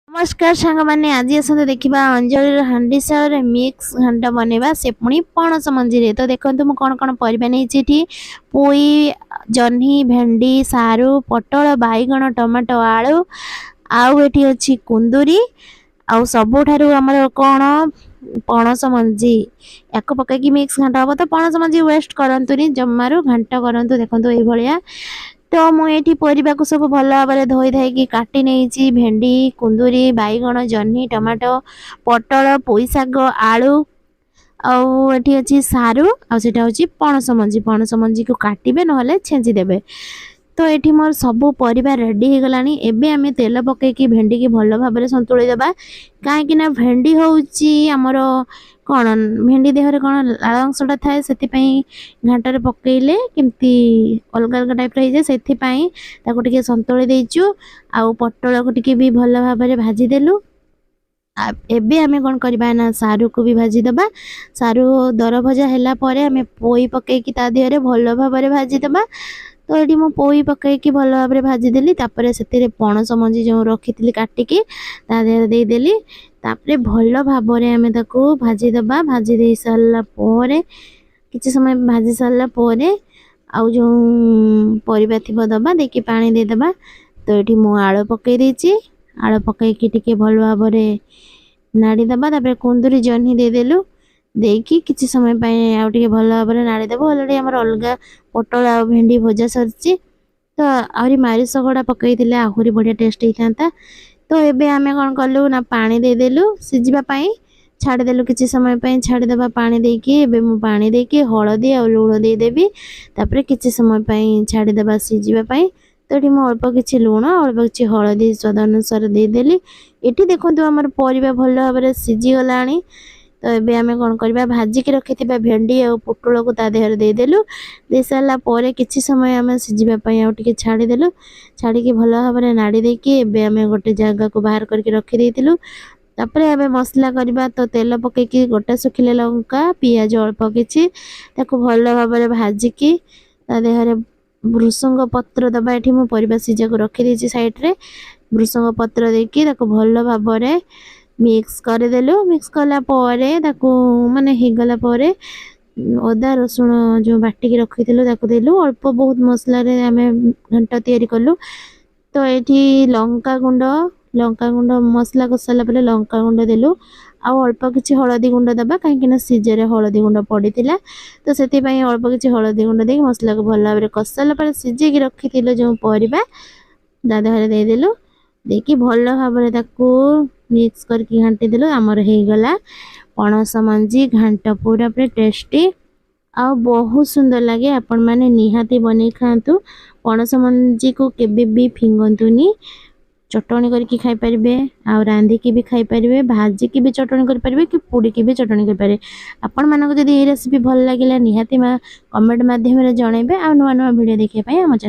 नमस्कार सांग मैंने आज आसते देखा अंजलि हांडीशाल मिक्स घांट बनवा से पुणी पणस मंजी तो देखो मुझे कौन कौन परिबा नहीं पोई जह्नी भेंडी सारू पटल बैगण टमाटो आलू आउ एटी अच्छी कुंदूरी आउ सबुठारु आमर कौन पणस मंजी या पकईकी मिक्स घांट हम तो पणस मंजी वेस्ट करतुनि जमारू घांट करतु देखो ये तो मुझे परिवा को सब भल भाव धोई धाई काटी नहीं भेंडी कुंदूरी बैगण जह्नी टमाटो पटल पोई शाग आलू आठी अच्छी सारू आटा हूँ पणस मंजी को काटे ना छेचिदेवे तो ये मोर सब परिवा रेडी हो गलानी एबे आमे तेल पकईकी भेंडी की भल भाव संतुली देबा कहीं भेंडी होउची हमर कौन भेंडी देहरे कौन लाल अंशटा थाए से घाटे पकईले केमती अलग अलग टाइप रही जाए से संतुली देचु आउ पटल को टिके भी भल भाव भाजीदेलु एबे आमे कौन करबा ना सारू को भी भाजीदबा सारू दर भजा हैला परे आमे पोई पकईकी ता देहरे भल भाव भाजीदबा तो ये मो पोई पकईकी भल भाव भाजीदेली से पणस मंजी जो रखी काटिकी देहरे देदेली तापरे भल भाव आमे ताको भाजीदबा भाजी दे सारा पोरे किछि समय भाजी सारा पोरे आउ जो परिबा थिबा दबा देखि पानी दे दबा तो ये मो आलू पकई देछि आलू पकईकी टिके भल भाव नाड़ी दबा तापरे कुंदूरी जह्नी देदेलु देकी किछि समय आउ टिके भल भाव नाड़ी देबो ऑलरेडी हमर अलगा पटल आ भेंडी भजा सरछि तो आहरी मारी सगड़ा पकईतिले आहुरी बढ़िया टेस्ट होता तो एबे आमे कौन कलु ना पानी देदेलु सिझिबा पई छाड़देलु किछि समय पई छाड़देबा पानी देकी एबे मु पानी देकी हळदी आ लूण दे देबी तापरे किछि समय पई छाड़देबा सिझिबा पई तो ये मु अल्प किछि लूण अल्प किछि हळदी स्वाद अनुसार दे देली एठी देखंतु हमर परिबा भल भाबरे सिझी गलानी तो ये आमे कौन करबा भाजिकी रखिथिबा भेंडी और पुटल को ता देहर दे देलु दे सारा परे किछि समय आमे सिझिबा पई आ टिके छाड़ी देलु छाड़ी के भल भाबरे नाड़ी देकी एबे आमे गोटे जगह को बाहर करके रखि देथिलु तापरे आमे मसला करबा तो तेल पकेकी गोटा सुखिले लंका पियाज अल्प किछि ताको भल भाबरे भाजिकी ता देहरे भृसंग पत्र दबा एठी मु परिबा सिजा को रखि देछि साइड रे भृसंग पत्र देकी ताको भल भाबरे मिक्स कर देलु मिक्स कला परे ताको माने हेगला परे अदा रसुण जो बाटिकी रखिथिलु ताको देलु अल्प बहुत मसला रे आमे घंटा तयारी कलु तो एठी लंका गुंड मसला कसाला परे लंका गुंड देलु आ अल्प किछि हळदी गुंड दबा काहे ना सिजरे हळदी गुंड पड़ीतिला तो सेति पई अल्प किछि हळदी गुंड देकी मसला को भल भाबरे कसाला परे सिजे की रखिथिलु जो परिबा दादा दे देलु देखी भल भाव मिक्स करके घाटी देलु आमर हो गला पणस मंजी घांट पूरा पूरा टेस्टी आ बहुत सुंदर लगे आपण माने निहाती बनै खातु पणस मंजी को केबे भी फिंगंतुनी चटणी करके खाई परिबे आ रांधी की भी खाई परिबे भाजी की भी चटणी कर परिबे कि पुड़ी की भी चटणी कर परिबे आपण मानको जदी ए रेसिपी भल लागिला निहाती कमेंट माध्यम रे जणैबे आ नुवा नुवा वीडियो देखै पय हम